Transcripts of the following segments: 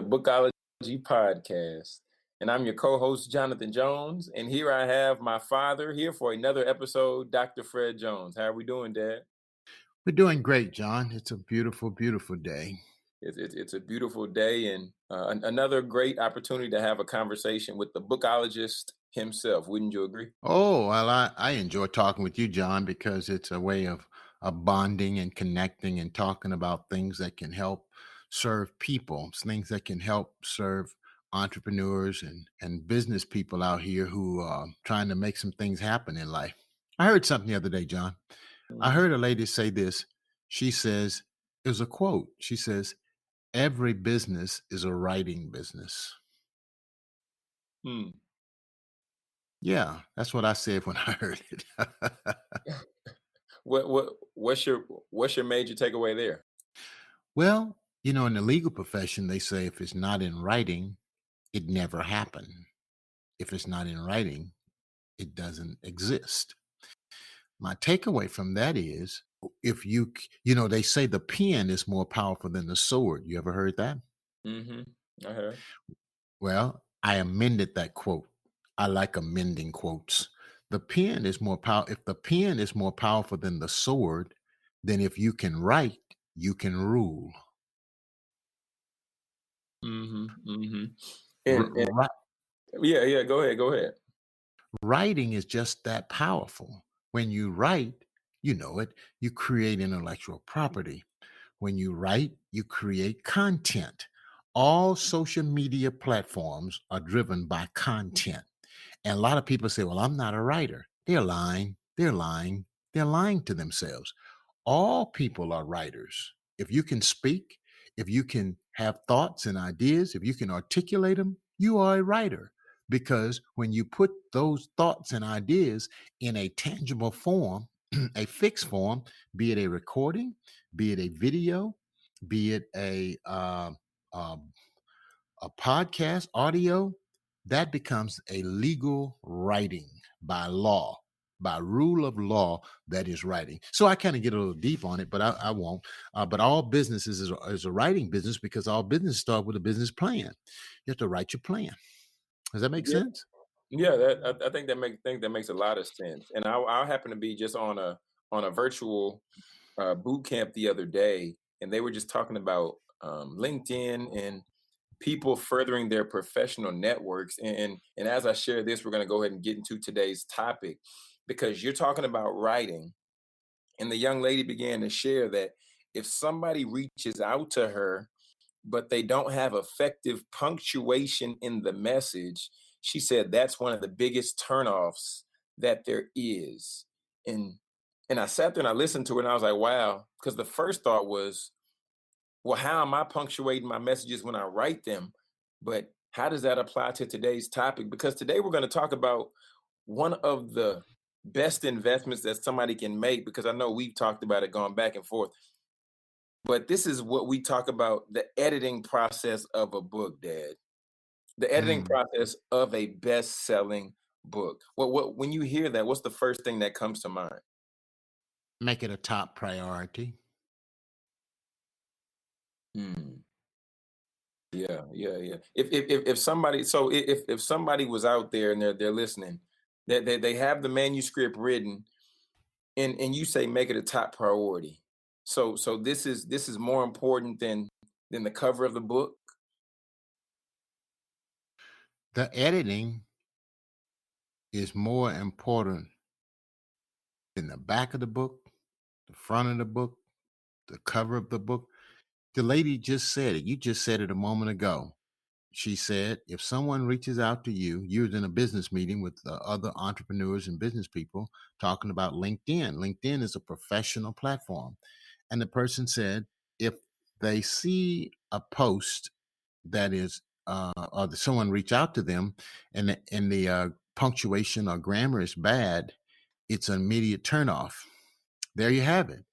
Bookology Podcast. And I'm your co host, Jonathan Jones. And here I have my father here for another episode, Dr. Fred Jones. How are we doing, Dad? We're doing great, John. It's a beautiful, beautiful day. It's a beautiful day and another great opportunity to have a conversation with the bookologist himself. Wouldn't you agree? Oh, well, I enjoy talking with you, John, because it's a way of bonding and connecting and talking about things that can help serve people, things that can help serve entrepreneurs and business people out here who are trying to make some things happen in life. I heard something the other day, John. I Mhm. heard a lady say this. She says, it was a quote. She says, every business is a writing business. Hmm. Yeah, that's what I said when I heard it. What's your major takeaway there? Well, in the legal profession, they say if it's not in writing, it never happened. If it's not in writing, it doesn't exist. My takeaway from that is if they say the pen is more powerful than the sword. You ever heard that? Mm-hmm. I heard. Well, I amended that quote. I like amending quotes. The pen is more power. If the pen is more powerful than the sword, then if you can write, you can rule. Mm-hmm. Mm-hmm. R- And ri- yeah, go ahead. Writing is just that powerful. When you write, you create intellectual property. When you write, you create content. All social media platforms are driven by content. And a lot of people say, well, I'm not a writer. They're lying. They're lying. They're lying to themselves. All people are writers. If you can speak, if you can have thoughts and ideas, if you can articulate them, you are a writer. Because when you put those thoughts and ideas in a tangible form, a fixed form, be it a recording, be it a video, be it um, a podcast audio, that becomes a legal writing by law, by rule of law, that is writing. So I kind of get a little deep on it, but I won't. But all businesses is a writing business because all business start with a business plan. You have to write your plan. Does that make Yeah, sense? yeah. I think that makes a lot of sense. And I happen to be just on a virtual boot camp the other day, and they were just talking about LinkedIn and people furthering their professional networks. And as I share this, we're going to go ahead and get into today's topic because you're talking about writing, and the young lady began to share that if somebody reaches out to her but they don't have effective punctuation in the message, she said that's one of the biggest turnoffs that there is. And and I sat there and I listened to it and I was like, wow, because the first thought was, well, how am I punctuating my messages when I write them? But how does that apply to today's topic? Because today we're going to talk about one of the best investments that somebody can make, because I know we've talked about it going back and forth. But this is what we talk about, the editing process of a book, Dad. The editing Mm, process of a best-selling book. When you hear that, what's the first thing that comes to mind? make it a top priority. Hmm. Yeah. If somebody, so if somebody was out there and they're listening, that they have the manuscript written, and you say make it a top priority. So this is more important than the cover of the book. The editing is more important than the back of the book, the front of the book, the cover of the book. The lady just said it. You just said it a moment ago. She said, if someone reaches out to you, you're in a business meeting with other entrepreneurs and business people talking about LinkedIn. LinkedIn is a professional platform. And the person said, if they see a post that is, or someone reach out to them and the punctuation or grammar is bad, it's an immediate turnoff. There you have it.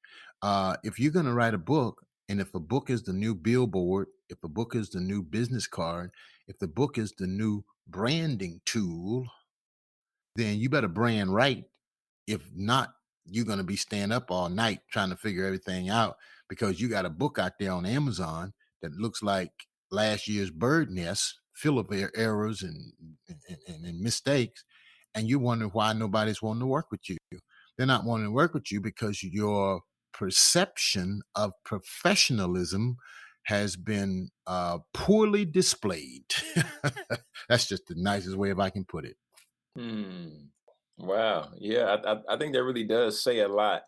If you're going to write a book, and if a book is the new billboard, if a book is the new business card, if the book is the new branding tool, then you better brand right. If not, you're going to be staying up all night trying to figure everything out because you got a book out there on Amazon that looks like last year's bird nest full of errors and mistakes, and you wonder why nobody's wanting to work with you. They're not wanting to work with you because your perception of professionalism has been poorly displayed. That's just the nicest way if I can put it. Hmm. Wow. Yeah, I think that really does say a lot,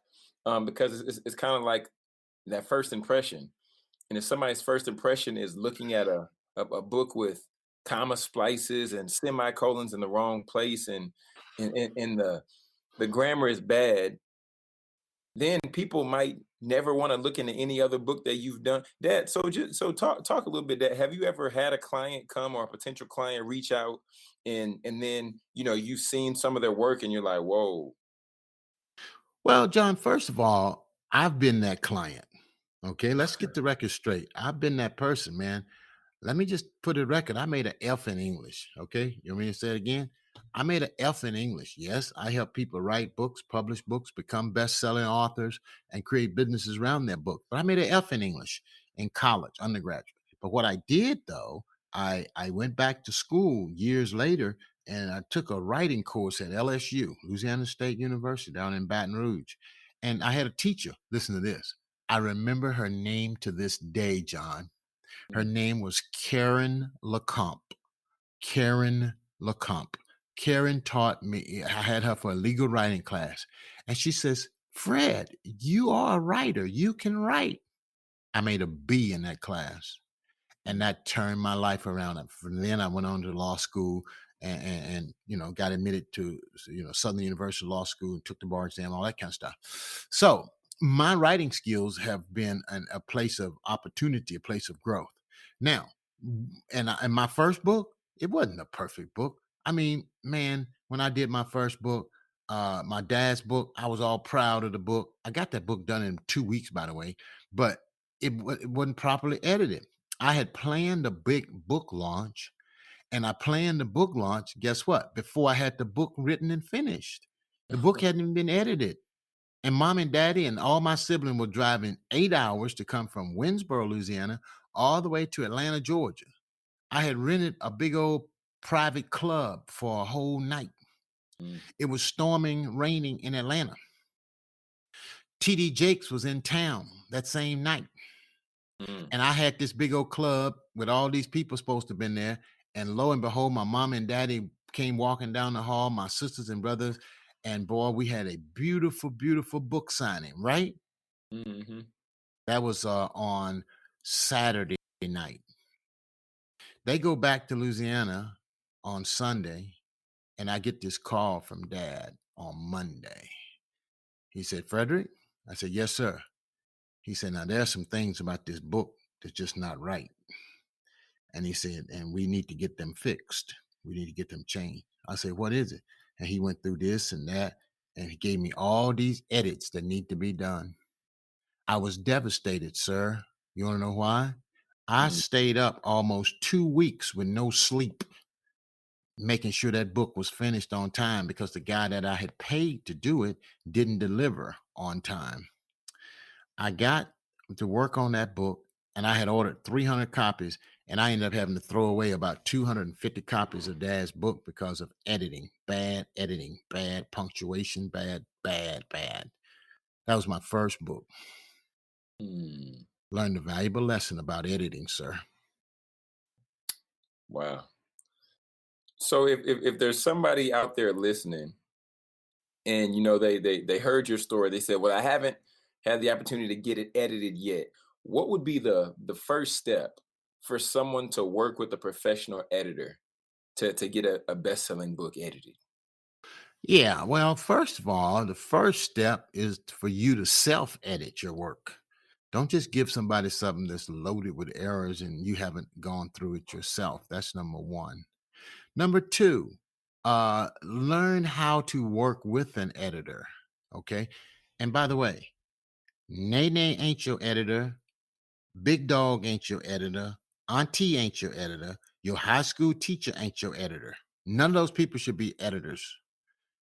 because it's kind of like that first impression. And if somebody's first impression is looking at a book with comma splices and semicolons in the wrong place, and the grammar is bad, then people might never want to look into any other book that you've done. That so just so talk a little bit that have you ever had a client come or a potential client reach out, and then you've seen some of their work and you're like, whoa. Well, John, first of all, I've been that client. Okay, let's get the record straight. I've been that person, man. Let me just put a record. I made an F in English. Okay. You want me to say it again? I made an F in English. Yes, I help people write books, publish books, become best-selling authors, and create businesses around their book. But I made an F in English in college, undergraduate. But what I did though, I went back to school years later and I took a writing course at LSU, Louisiana State University, down in Baton Rouge. And I had a teacher. Listen to this. I remember her name to this day, John. Her Mm, name was Karen LeComte. Karen LeComte. Karen taught me, I had her for a legal writing class. And she says, Fred, you are a writer. You can write. I made a B in that class. And mm, that turned my life around. And from then I went on to law school and got admitted to Southern University Law School and took the bar exam, all that kind of stuff. So my writing skills have been a place of opportunity, a place of growth. Now, and my first book, it wasn't a perfect book. I mean, man, when I did my first book, my dad's book, I was all proud of the book. I got that book done in 2 weeks, by the way, but it wasn't properly edited. I had planned a big book launch and I planned the book launch. Guess what? Before I had the book written and finished, the book hadn't even been edited. And mom and daddy and all my siblings were driving 8 hours to come from Winsboro, Louisiana, all the way to Atlanta, Georgia. I had rented a big old private club for a whole night. mm, It was storming, raining in Atlanta. TD Jakes was in town that same night. mm, And I had this big old club with all these people supposed to have been there. And lo and behold, my mom and daddy came walking down the hall, my sisters and brothers. And boy, we had a beautiful, beautiful book signing, right? mhm, That was on Saturday night. They go back to Louisiana on Sunday, and I get this call from dad on Monday. He said, Frederick? I said, yes, sir. He said, now there's some things about this book that's just not right. And he said, and we need to get them fixed. We need to get them changed. I said, what is it? And he went through this and that, and he gave me all these edits that need to be done. I was devastated, sir. You want to know why? I mm, stayed up almost 2 weeks with no sleep, making sure that book was finished on time because the guy that I had paid to do it didn't deliver on time. I got to work on that book and I had ordered 300 copies and I ended up having to throw away about 250 copies of Dad's book because of editing, bad punctuation, bad. That was my first book. mm. Learned a valuable lesson about editing, sir. Wow. So if there's somebody out there listening, and they heard your story, they said, well, I haven't had the opportunity to get it edited yet, what would be the first step for someone to work with a professional editor to get a best-selling book edited? Yeah, well, first of all, the first step is for you to self edit your work. Don't just give somebody something that's loaded with errors and you haven't gone through it yourself. That's number one. Number two, learn how to work with an editor. Okay. And by the way, Nene ain't your editor. Big Dog ain't your editor. Auntie ain't your editor. Your high school teacher ain't your editor. None of those people should be editors.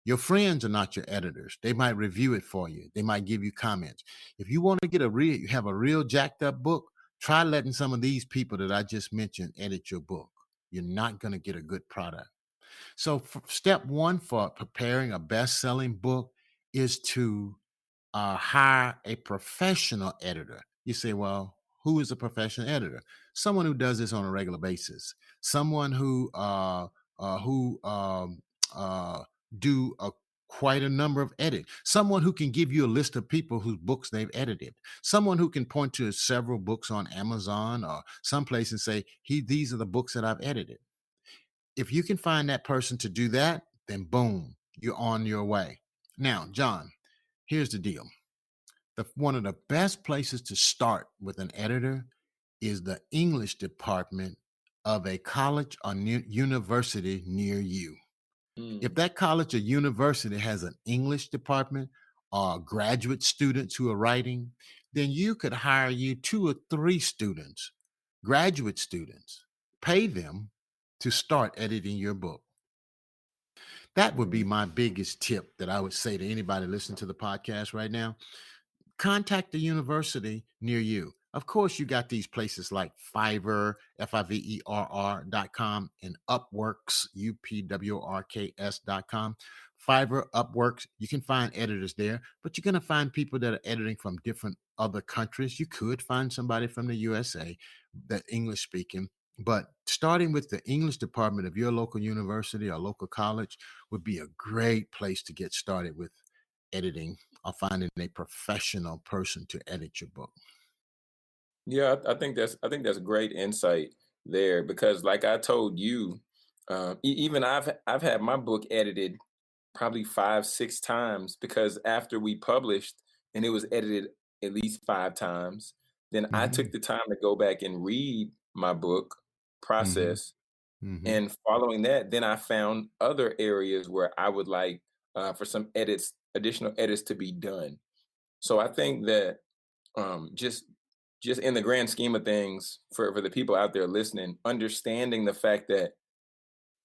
Your friends are not your editors. They might review it for you. They might give you comments. If you want to get you have a real jacked up book, Try letting some of these people that I just mentioned edit your book. You're not going to get a good product. So, step one for preparing a best selling book is to hire a professional editor. You say, well, who is a professional editor? Someone who does this on a regular basis. Someone who uh, do quite a number of edits. Someone who can give you a list of people whose books they've edited. Someone who can point to several books on Amazon or someplace and say, these are the books that I've edited. If you can find that person to do that, then boom, you're on your way. Now, John, here's the deal. One of the best places to start with an editor is the English department of a college or university near you. If Mm. that college or university has an English department or graduate students who are writing, then you could hire you 2 or 3 students, graduate students, pay them to start editing your book. That would be Mm. my biggest tip that I would say to anybody listening to the podcast right now. Contact the university near you. Of course, you got these places like Fiverr, Fiverr.com, and Upworks, Upworks.com. Fiverr, Upworks, you can find editors there, but you're going to find people that are editing from different other countries. You could find somebody from the USA that English speaking, but starting with the English department of your local university or local college would be a great place to get started with editing or finding a professional person to edit your book. Yeah, I think that's great insight there because, like I told you, even I've had my book edited probably 5 6 times because after we published and it was edited at least 5 times, then I Mhm, took the time to go back and read my book mhm, process, mhm. and following that, then I found other areas where I would like for some edits, additional edits to be done. So I think that um, just just in the grand scheme of things for the people out there listening, understanding the fact that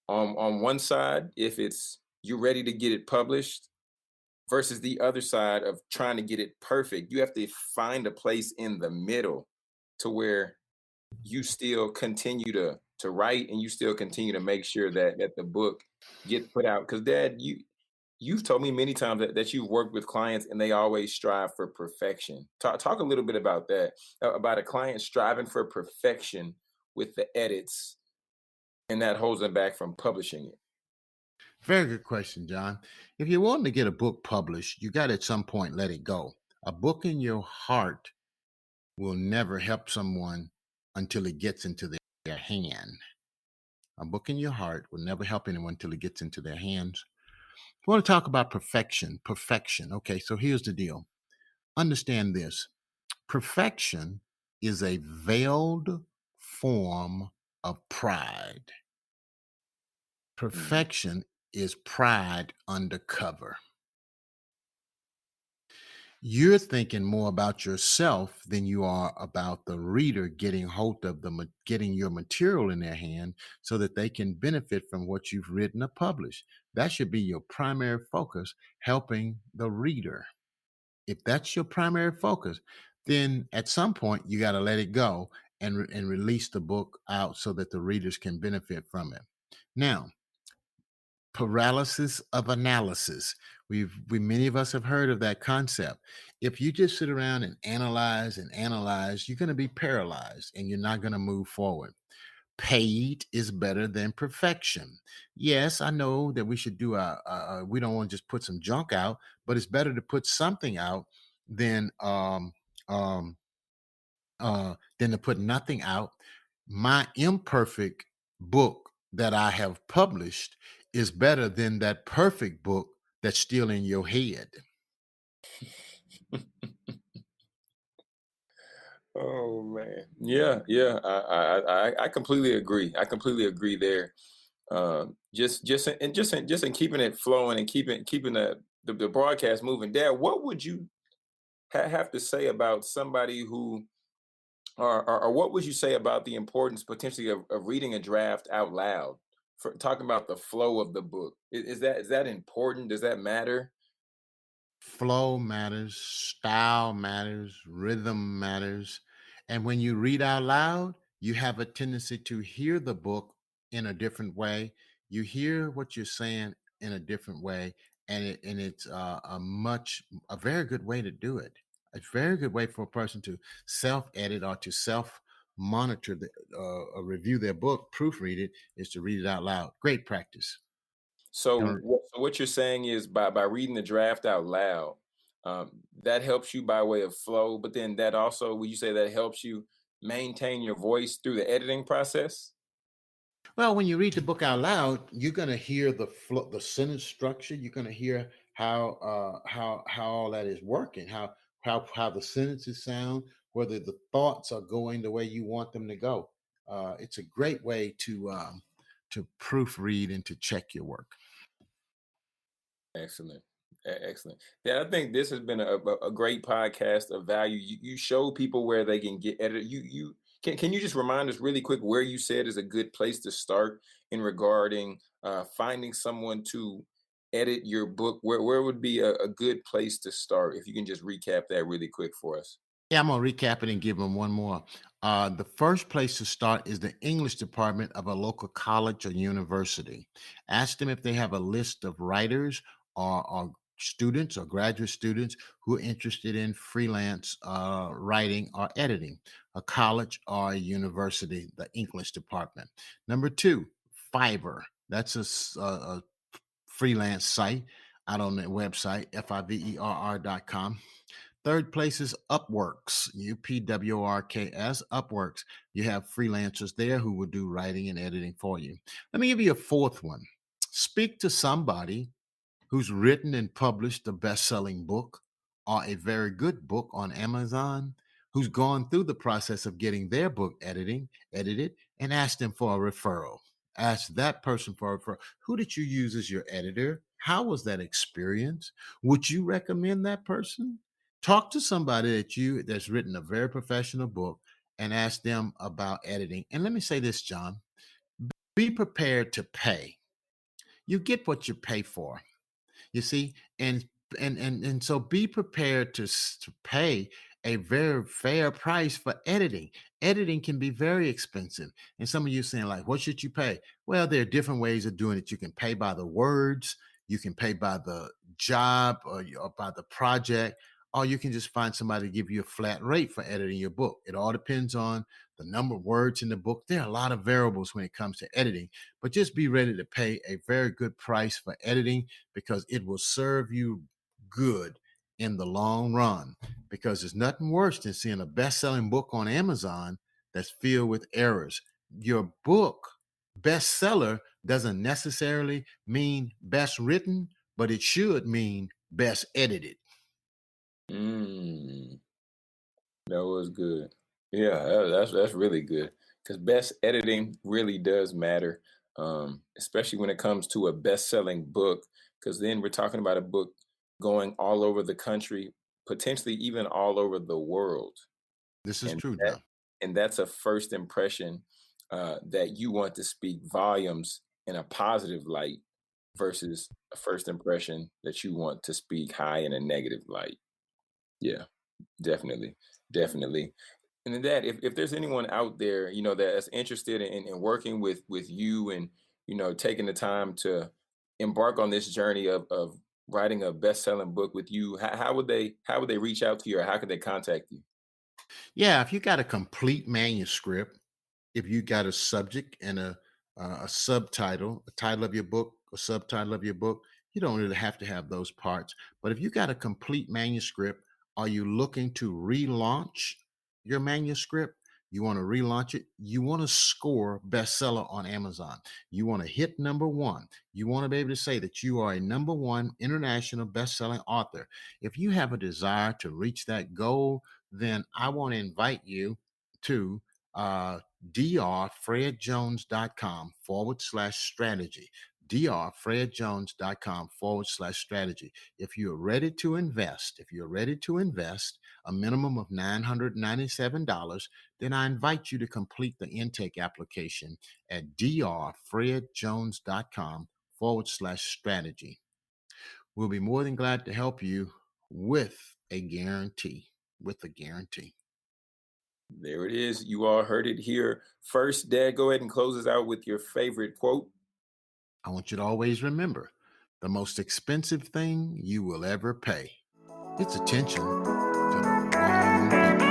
on one side, if it's you're ready to get it published versus the other side of trying to get it perfect, you have to find a place in the middle to where you still continue to write and you still continue to make sure that the book gets put out. Because Dad, you've told me many times that you've worked with clients and they always strive for perfection. Talk a little bit about that, about a client striving for perfection with the edits and that holds them back from publishing it. Very good question, John. If you're wanting to get a book published, you got to at some point let it go. A book in your heart will never help someone until it gets into their hand. A book in your heart will never help anyone until it gets into their hands. I want to talk about perfection. Perfection. Okay, so here's the deal. Understand this. Perfection is a veiled form of pride. Mhm. Perfection is pride undercover. You're thinking more about yourself than you are about the reader getting hold of getting your material in their hand so that they can benefit from what you've written or published. That should be your primary focus, helping the reader. If that's your primary focus, then at some point you got to let it go and release the book out so that the readers can benefit from it. Now, paralysis of analysis. We many of us have heard of that concept. If you just sit around and analyze, you're going to be paralyzed and you're not going to move forward. Paid is better than perfection. Yes, I know that we should do we don't want to just put some junk out, but it's better to put something out than um than to put nothing out. My imperfect book that I have published is better than that perfect book that's still in your head. Oh man, yeah, yeah. I completely agree. I completely agree there. Just in keeping it flowing and keeping the broadcast moving. Dad, what would you have to say about somebody who or what would you say about the importance potentially of reading a draft out loud for talking about the flow of the book? Is that important? Does that matter? Flow matters, style matters, rhythm matters, And when you read out loud, you have a tendency to hear the book in a different way. You hear what you're saying in a different way, and it's a very good way to do it. A very good way for a person to self edit or to self monitor or review their book, proofread it, is to read it out loud. Great practice. So, Don't- what you're saying is by reading the draft out loud, that helps you by way of flow. But then that also, would you say that helps you maintain your voice through the editing process? Well, when you read the book out loud, you're going to hear the sentence structure. You're going to hear how all that is working, how the sentences sound, whether the thoughts are going the way you want them to go. It's a great way to proofread and to check your work. Excellent. Excellent. Yeah, I think this has been a great podcast of value. You show people where they can get edited. Can you just remind us really quick where you said is a good place to start in regarding finding someone to edit your book? Where would be a good place to start? If you can just recap that really quick for us. Yeah, I'm gonna recap it and give them one more. The first place to start is the English department of a local college or university. Ask them if they have a list of writers or students or graduate students who are interested in freelance writing or editing. A college or a university, the English department. Number two, Fiverr. That's a freelance site out on the website, fiverr.com. Third place is Upworks, Upworks, Upworks. You have freelancers there who will do writing and editing for you. Let me give you a fourth one. Speak to somebody who's written and published a best selling book or a very good book on Amazon, who's gone through the process of getting their book edited, and ask them for a referral. Ask that person for a referral. Who did you use as your editor? How was that experience? Would you recommend that person? Talk to somebody that's written a very professional book and ask them about editing. And let me say this, John, be prepared to pay. You get what you pay for. You see, and so be prepared to pay a very fair price for editing. Editing can be very expensive. And some of you saying, like, what should you pay? Well, there are different ways of doing it. You can pay by the words, you can pay by the job or by the project, or you can just find somebody to give you a flat rate for editing your book. It all depends on the number of words in the book. There are a lot of variables when it comes to editing, but just be ready to pay a very good price for editing because it will serve you good in the long run. Because there's nothing worse than seeing a best-selling book on Amazon that's filled with errors. Your book bestseller doesn't necessarily mean best written, but it should mean best edited. Mm, that was good. Yeah, that's really good because best editing really does matter, especially when it comes to a best-selling book. Because then we're talking about a book going all over the country, potentially even all over the world, This is and true, that John. and that's a first impression that you want to speak volumes in a positive light versus a first impression that you want to speak high in a negative light. Yeah. Definitely, definitely. And then that if there's anyone out there, that's interested in working with you and, taking the time to embark on this journey of writing a best-selling book with you, how would they reach out to you or how could they contact you? Yeah, if you got a complete manuscript, if you got a subject and a subtitle, a title of your book, a subtitle of your book, you don't really have to have those parts. But if you got a complete manuscript, are you looking to relaunch your manuscript? You want to relaunch it. You want to score bestseller on Amazon. You want to hit number one. You want to be able to say that you are a number one international best-selling author. If you have a desire to reach that goal, then I want to invite you to uh, drfredjones.com / strategy. drfredjones.com / strategy. If you're ready to invest a minimum of $997, then I invite you to complete the intake application at drfredjones.com / strategy. We'll be more than glad to help you with a guarantee. With a guarantee. There it is. You all heard it here first. Dad, go ahead and close us out with your favorite quote. I want you to always remember the most expensive thing you will ever pay. It's attention to the wrong people.